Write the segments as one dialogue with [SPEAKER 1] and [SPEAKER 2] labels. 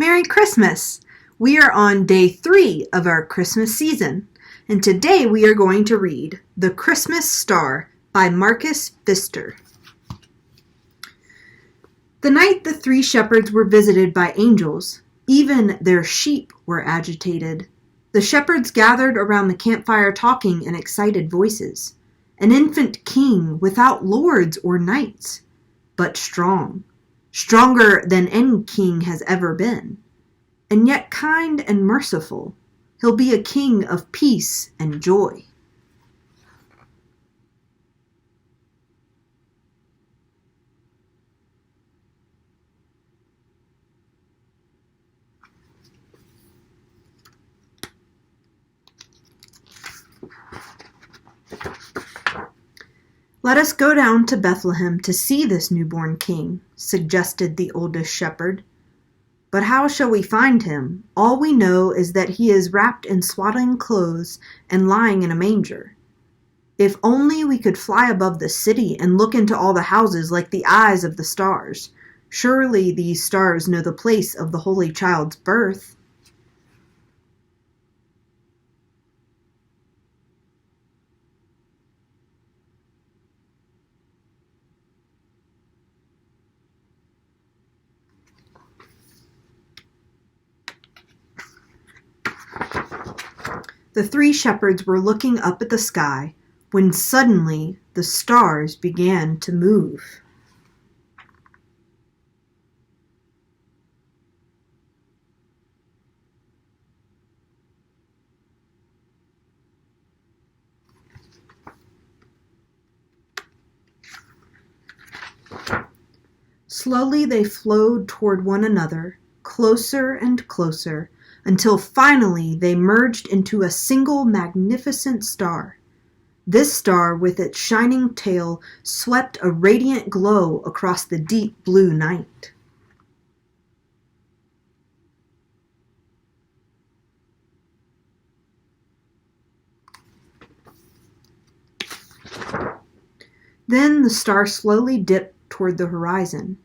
[SPEAKER 1] Merry Christmas! We are on day 3 of our Christmas season, and today we are going to read The Christmas Star by Marcus Pfister. The night the 3 shepherds were visited by angels, even their sheep were agitated. The shepherds gathered around the campfire talking in excited voices. An infant king without lords or knights, but strong. Stronger than any king has ever been, and yet kind and merciful. He'll be a king of peace and joy. Let us go down to Bethlehem to see this newborn king, suggested the oldest shepherd. But how shall we find him? All we know is that he is wrapped in swaddling clothes and lying in a manger. If only we could fly above the city and look into all the houses like the eyes of the stars. Surely these stars know the place of the Holy Child's birth. The 3 shepherds were looking up at the sky when suddenly the stars began to move. Slowly they flowed toward one another, closer and closer, until finally they merged into a single magnificent star. This star, with its shining tail, swept a radiant glow across the deep blue night. Then the star slowly dipped toward the horizon.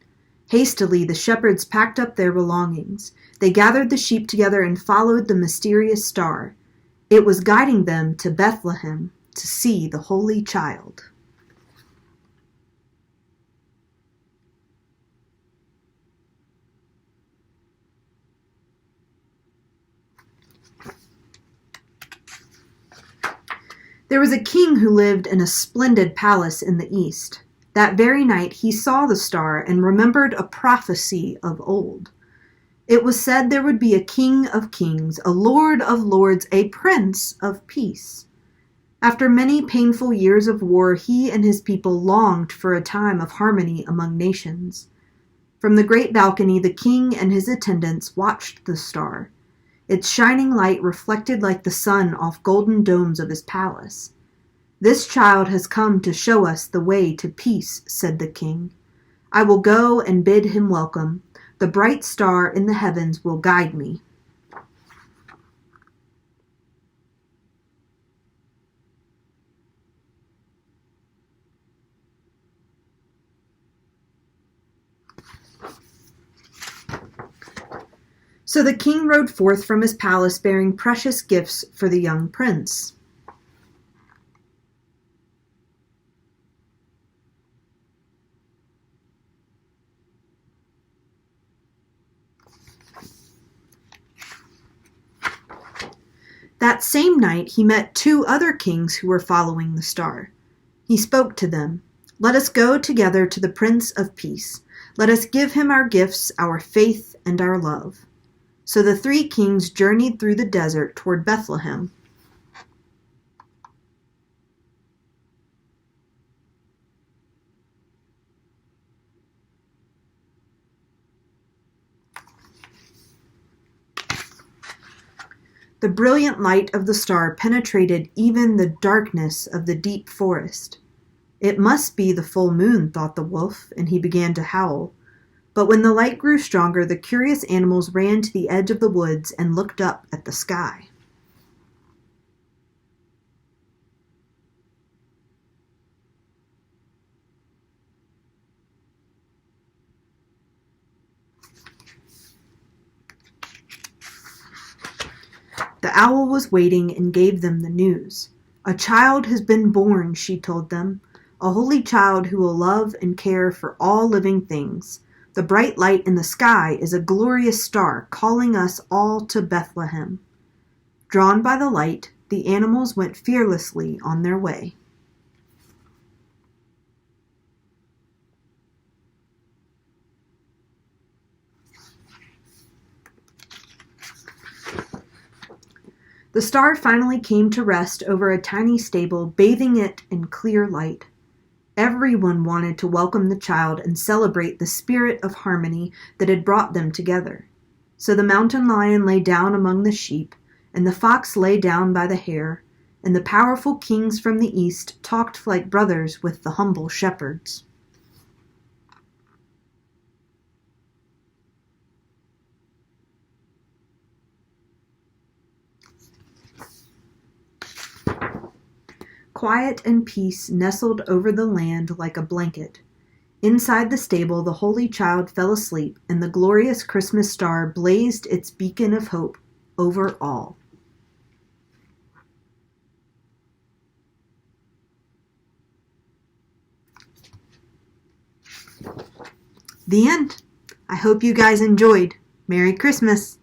[SPEAKER 1] Hastily, the shepherds packed up their belongings. They gathered the sheep together and followed the mysterious star. It was guiding them to Bethlehem to see the Holy Child. There was a king who lived in a splendid palace in the east. That very night he saw the star and remembered a prophecy of old. It was said there would be a king of kings, a lord of lords, a prince of peace. After many painful years of war, he and his people longed for a time of harmony among nations. From the great balcony, the king and his attendants watched the star. Its shining light reflected like the sun off golden domes of his palace. "This child has come to show us the way to peace," said the king. "I will go and bid him welcome. The bright star in the heavens will guide me." So the king rode forth from his palace bearing precious gifts for the young prince. That same night he met 2 other kings who were following the star. He spoke to them. "Let us go together to the Prince of Peace. Let us give him our gifts, our faith, and our love." So the 3 kings journeyed through the desert toward Bethlehem. The brilliant light of the star penetrated even the darkness of the deep forest. It must be the full moon, thought the wolf, and he began to howl. But when the light grew stronger, the curious animals ran to the edge of the woods and looked up at the sky. The owl was waiting and gave them the news. A child has been born, she told them, a holy child who will love and care for all living things. The bright light in the sky is a glorious star calling us all to Bethlehem. Drawn by the light, the animals went fearlessly on their way. The star finally came to rest over a tiny stable, bathing it in clear light. Everyone wanted to welcome the child and celebrate the spirit of harmony that had brought them together. So the mountain lion lay down among the sheep, and the fox lay down by the hare, and the powerful kings from the east talked like brothers with the humble shepherds. Quiet and peace nestled over the land like a blanket. Inside the stable, the Holy Child fell asleep, and the glorious Christmas star blazed its beacon of hope over all. The end. I hope you guys enjoyed. Merry Christmas.